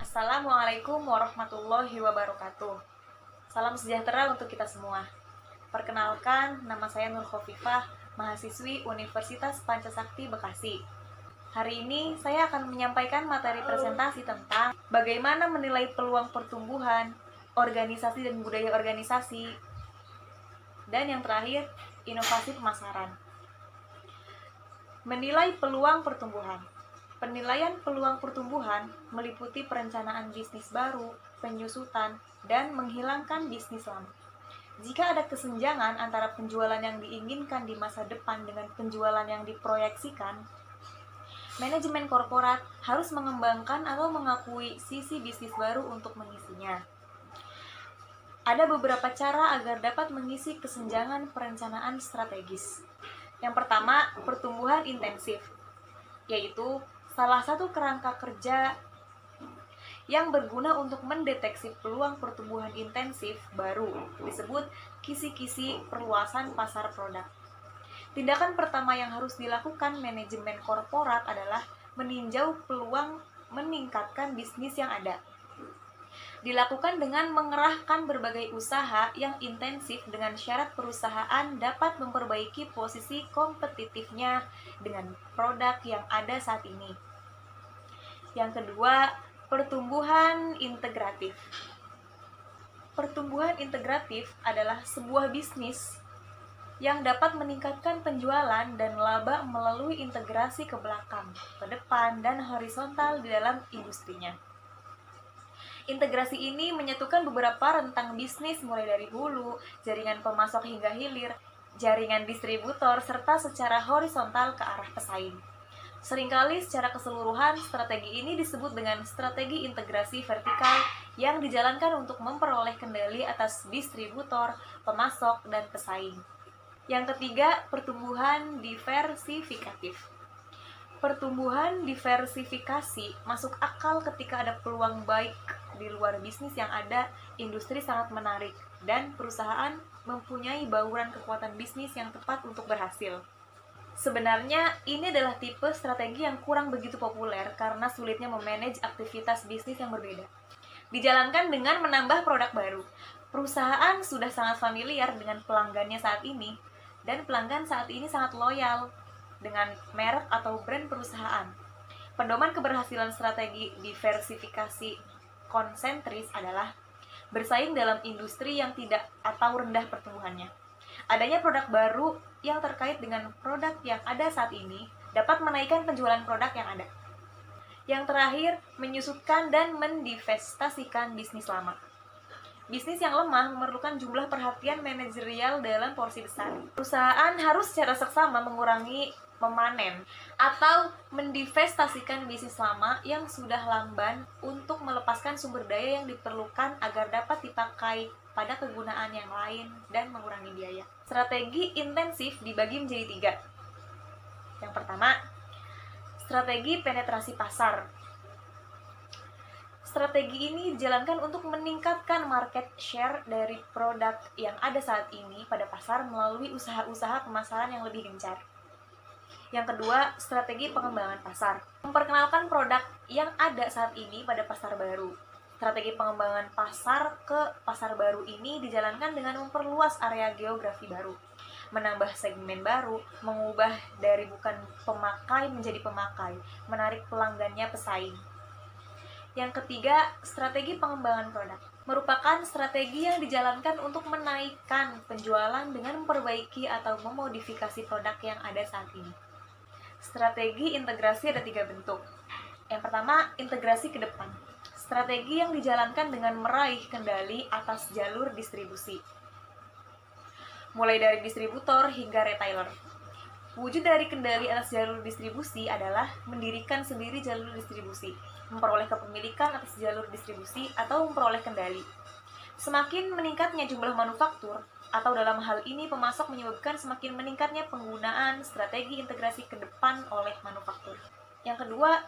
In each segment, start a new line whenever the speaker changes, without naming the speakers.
Assalamualaikum warahmatullahi wabarakatuh. Salam sejahtera untuk kita semua. Perkenalkan, nama saya Nur Khofifah, mahasiswi Universitas Pancasakti Bekasi. Hari ini saya akan menyampaikan materi presentasi tentang bagaimana menilai peluang pertumbuhan, organisasi dan budaya organisasi, dan yang terakhir, inovasi pemasaran. Menilai peluang pertumbuhan. Penilaian peluang pertumbuhan meliputi perencanaan bisnis baru, penyusutan, dan menghilangkan bisnis lama. Jika ada kesenjangan antara penjualan yang diinginkan di masa depan dengan penjualan yang diproyeksikan, manajemen korporat harus mengembangkan atau mengakui sisi bisnis baru untuk mengisinya. Ada beberapa cara agar dapat mengisi kesenjangan perencanaan strategis. Yang pertama, pertumbuhan intensif, yaitu salah satu kerangka kerja yang berguna untuk mendeteksi peluang pertumbuhan intensif baru disebut kisi-kisi perluasan pasar produk. Tindakan pertama yang harus dilakukan manajemen korporat adalah meninjau peluang meningkatkan bisnis yang ada. Dilakukan dengan mengerahkan berbagai usaha yang intensif dengan syarat perusahaan dapat memperbaiki posisi kompetitifnya dengan produk yang ada saat ini. Yang kedua, pertumbuhan integratif. Pertumbuhan integratif adalah sebuah bisnis yang dapat meningkatkan penjualan dan laba melalui integrasi ke belakang, ke depan, dan horizontal di dalam industrinya. Integrasi ini menyatukan beberapa rentang bisnis mulai dari hulu, jaringan pemasok hingga hilir, jaringan distributor, serta secara horizontal ke arah pesaing. Seringkali secara keseluruhan, strategi ini disebut dengan strategi integrasi vertikal yang dijalankan untuk memperoleh kendali atas distributor, pemasok, dan pesaing. Yang ketiga, pertumbuhan diversifikatif. Pertumbuhan diversifikasi masuk akal ketika ada peluang baik di luar bisnis yang ada, industri sangat menarik, dan perusahaan mempunyai bauran kekuatan bisnis yang tepat untuk berhasil. Sebenarnya, ini adalah tipe strategi yang kurang begitu populer karena sulitnya memanage aktivitas bisnis yang berbeda. Dijalankan dengan menambah produk baru. Perusahaan sudah sangat familiar dengan pelanggannya saat ini, dan pelanggan saat ini sangat loyal dengan merek atau brand perusahaan. Pedoman keberhasilan strategi diversifikasi konsentris adalah bersaing dalam industri yang tidak atau rendah pertumbuhannya. Adanya produk baru yang terkait dengan produk yang ada saat ini dapat menaikkan penjualan produk yang ada. Yang terakhir, menyusutkan dan mendivestasikan bisnis lama. Bisnis yang lemah memerlukan jumlah perhatian manajerial dalam porsi besar. Perusahaan harus secara seksama mengurangi memanen atau mendivestasikan bisnis lama yang sudah lamban untuk melepaskan sumber daya yang diperlukan agar dapat dipakai pada kegunaan yang lain dan mengurangi biaya. Strategi intensif dibagi menjadi 3. Yang pertama, strategi penetrasi pasar. Strategi ini dijalankan untuk meningkatkan market share dari produk yang ada saat ini pada pasar melalui usaha-usaha pemasaran yang lebih gencar. Yang kedua, strategi pengembangan pasar. Memperkenalkan produk yang ada saat ini pada pasar baru. Strategi pengembangan pasar ke pasar baru ini dijalankan dengan memperluas area geografi baru, menambah segmen baru, mengubah dari bukan pemakai menjadi pemakai, menarik pelanggannya pesaing. Yang ketiga, strategi pengembangan produk. Merupakan strategi yang dijalankan untuk menaikkan penjualan dengan memperbaiki atau memodifikasi produk yang ada saat ini. Strategi integrasi ada 3 bentuk. Yang pertama, integrasi ke depan. Strategi yang dijalankan dengan meraih kendali atas jalur distribusi, mulai dari distributor hingga retailer. Wujud dari kendali atas jalur distribusi adalah mendirikan sendiri jalur distribusi, memperoleh kepemilikan atas jalur distribusi, atau memperoleh kendali. Semakin meningkatnya jumlah manufaktur, atau dalam hal ini pemasok, menyebabkan semakin meningkatnya penggunaan strategi integrasi ke depan oleh manufaktur. Yang kedua,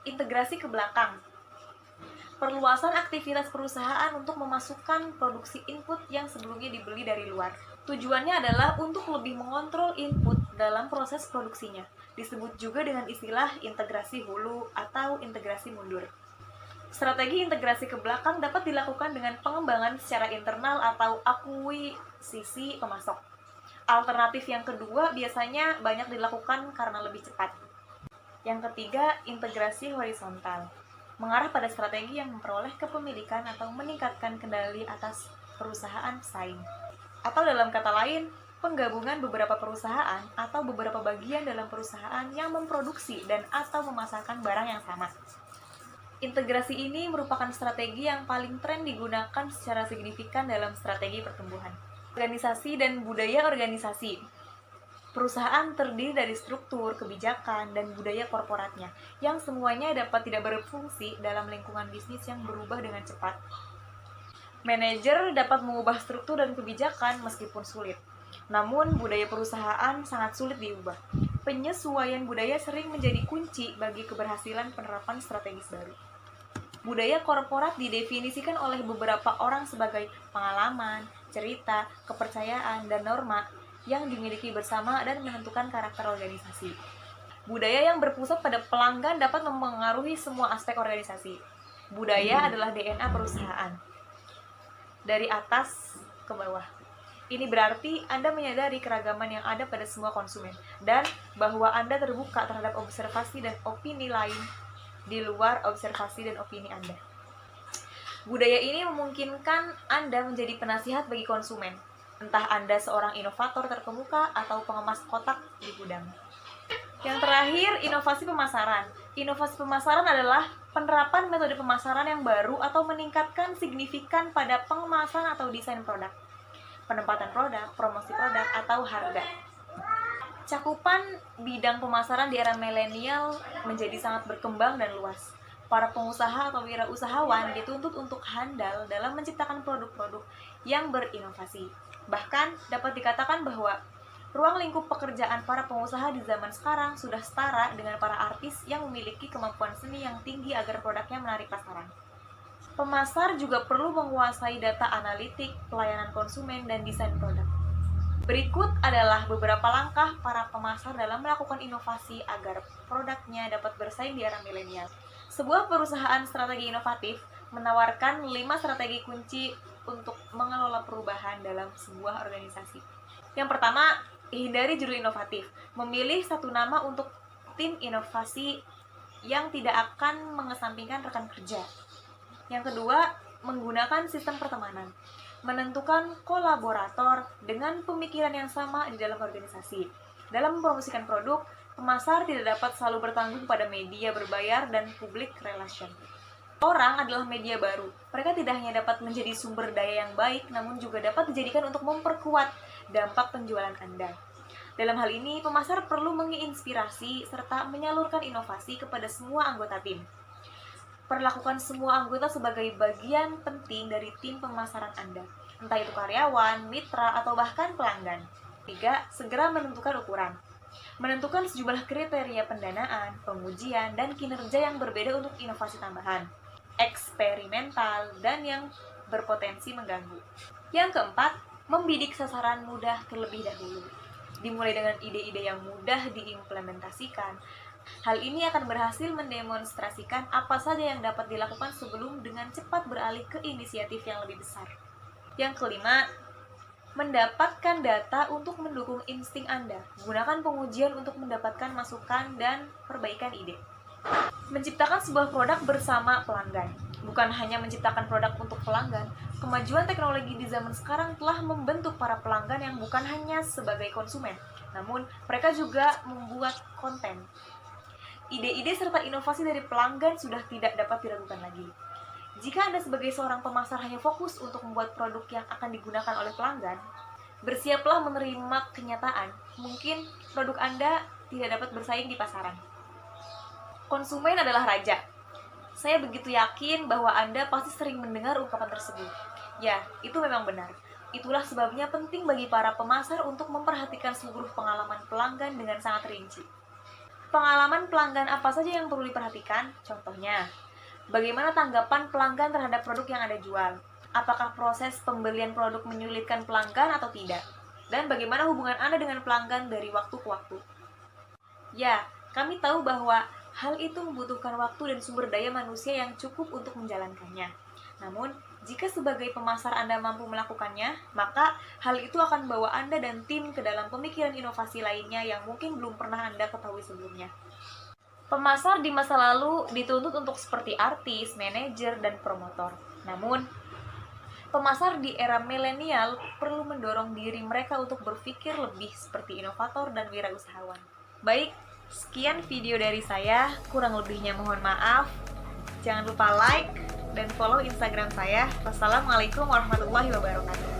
integrasi ke belakang. Perluasan aktivitas perusahaan untuk memasukkan produksi input yang sebelumnya dibeli dari luar. Tujuannya adalah untuk lebih mengontrol input dalam proses produksinya. Disebut juga dengan istilah integrasi hulu atau integrasi mundur. Strategi integrasi ke belakang dapat dilakukan dengan pengembangan secara internal atau akuisisi pemasok. Alternatif yang kedua biasanya banyak dilakukan karena lebih cepat. Yang ketiga, integrasi horizontal. Mengarah pada strategi yang memperoleh kepemilikan atau meningkatkan kendali atas perusahaan pesaing. Atau dalam kata lain, penggabungan beberapa perusahaan atau beberapa bagian dalam perusahaan yang memproduksi dan atau memasarkan barang yang sama. Integrasi ini merupakan strategi yang paling tren digunakan secara signifikan dalam strategi pertumbuhan. Organisasi dan budaya organisasi. Perusahaan terdiri dari struktur, kebijakan, dan budaya korporatnya, yang semuanya dapat tidak berfungsi dalam lingkungan bisnis yang berubah dengan cepat. Manajer dapat mengubah struktur dan kebijakan meskipun sulit. Namun, budaya perusahaan sangat sulit diubah. Penyesuaian budaya sering menjadi kunci bagi keberhasilan penerapan strategis baru. Budaya korporat didefinisikan oleh beberapa orang sebagai pengalaman, cerita, kepercayaan, dan norma yang dimiliki bersama dan menentukan karakter organisasi. Budaya yang berpusat pada pelanggan dapat mempengaruhi semua aspek organisasi. Budaya adalah DNA perusahaan. Dari atas ke bawah. Ini berarti Anda menyadari keragaman yang ada pada semua konsumen, dan bahwa Anda terbuka terhadap observasi dan opini lain di luar observasi dan opini Anda. Budaya ini memungkinkan Anda menjadi penasihat bagi konsumen, entah Anda seorang inovator terkemuka atau pengemas kotak di gudang. Yang terakhir, inovasi pemasaran. Inovasi pemasaran adalah penerapan metode pemasaran yang baru atau meningkatkan signifikan pada pengemasan atau desain produk, penempatan produk, promosi produk, atau harga. Cakupan bidang pemasaran di era milenial menjadi sangat berkembang dan luas. Para pengusaha atau wirausahawan dituntut untuk handal dalam menciptakan produk-produk yang berinovasi. Bahkan dapat dikatakan bahwa ruang lingkup pekerjaan para pengusaha di zaman sekarang sudah setara dengan para artis yang memiliki kemampuan seni yang tinggi agar produknya menarik pasaran. Pemasar juga perlu menguasai data analitik, pelayanan konsumen, dan desain produk. Berikut adalah beberapa langkah para pemasar dalam melakukan inovasi agar produknya dapat bersaing di era milenial. Sebuah perusahaan strategi inovatif menawarkan 5 strategi kunci untuk mengelola perubahan dalam sebuah organisasi. Yang pertama, hindari judul inovatif. Memilih satu nama untuk tim inovasi yang tidak akan mengesampingkan rekan kerja. Yang kedua, menggunakan sistem pertemanan. Menentukan kolaborator dengan pemikiran yang sama di dalam organisasi. Dalam mempromosikan produk, pemasar tidak dapat selalu bertanggung pada media berbayar dan public relation. Orang adalah media baru. Mereka tidak hanya dapat menjadi sumber daya yang baik, namun juga dapat dijadikan untuk memperkuat dampak penjualan Anda. Dalam hal ini, pemasar perlu menginspirasi serta menyalurkan inovasi kepada semua anggota tim. Perlakukan semua anggota sebagai bagian penting dari tim pemasaran Anda, entah itu karyawan, mitra, atau bahkan pelanggan. 3. Segera menentukan ukuran. Menentukan sejumlah kriteria pendanaan, pengujian, dan kinerja yang berbeda untuk inovasi tambahan, eksperimental, dan yang berpotensi mengganggu. Yang keempat, membidik sasaran mudah terlebih dahulu. Dimulai dengan ide-ide yang mudah diimplementasikan. Hal ini akan berhasil mendemonstrasikan apa saja yang dapat dilakukan sebelum dengan cepat beralih ke inisiatif yang lebih besar. Yang kelima, mendapatkan data untuk mendukung insting Anda. Gunakan pengujian untuk mendapatkan masukan dan perbaikan ide. Menciptakan sebuah produk bersama pelanggan. Bukan hanya menciptakan produk untuk pelanggan, kemajuan teknologi di zaman sekarang telah membentuk para pelanggan yang bukan hanya sebagai konsumen, namun mereka juga membuat konten. Ide-ide serta inovasi dari pelanggan sudah tidak dapat diragukan lagi. Jika Anda sebagai seorang pemasar hanya fokus untuk membuat produk yang akan digunakan oleh pelanggan, bersiaplah menerima kenyataan, mungkin produk Anda tidak dapat bersaing di pasaran. Konsumen adalah raja. Saya begitu yakin bahwa Anda pasti sering mendengar ungkapan tersebut. Ya, itu memang benar. Itulah sebabnya penting bagi para pemasar untuk memperhatikan seluruh pengalaman pelanggan dengan sangat rinci. Pengalaman pelanggan apa saja yang perlu diperhatikan? Contohnya, bagaimana tanggapan pelanggan terhadap produk yang Anda jual? Apakah proses pembelian produk menyulitkan pelanggan atau tidak? Dan bagaimana hubungan Anda dengan pelanggan dari waktu ke waktu? Ya, kami tahu bahwa hal itu membutuhkan waktu dan sumber daya manusia yang cukup untuk menjalankannya. Namun, jika sebagai pemasar Anda mampu melakukannya, maka hal itu akan membawa Anda dan tim ke dalam pemikiran inovasi lainnya yang mungkin belum pernah Anda ketahui sebelumnya. Pemasar di masa lalu dituntut untuk seperti artis, manajer, dan promotor. Namun, pemasar di era milenial perlu mendorong diri mereka untuk berpikir lebih seperti inovator dan wirausahawan. Baik, sekian video dari saya, kurang lebihnya mohon maaf. Jangan lupa like dan follow Instagram saya. Wassalamualaikum warahmatullahi wabarakatuh.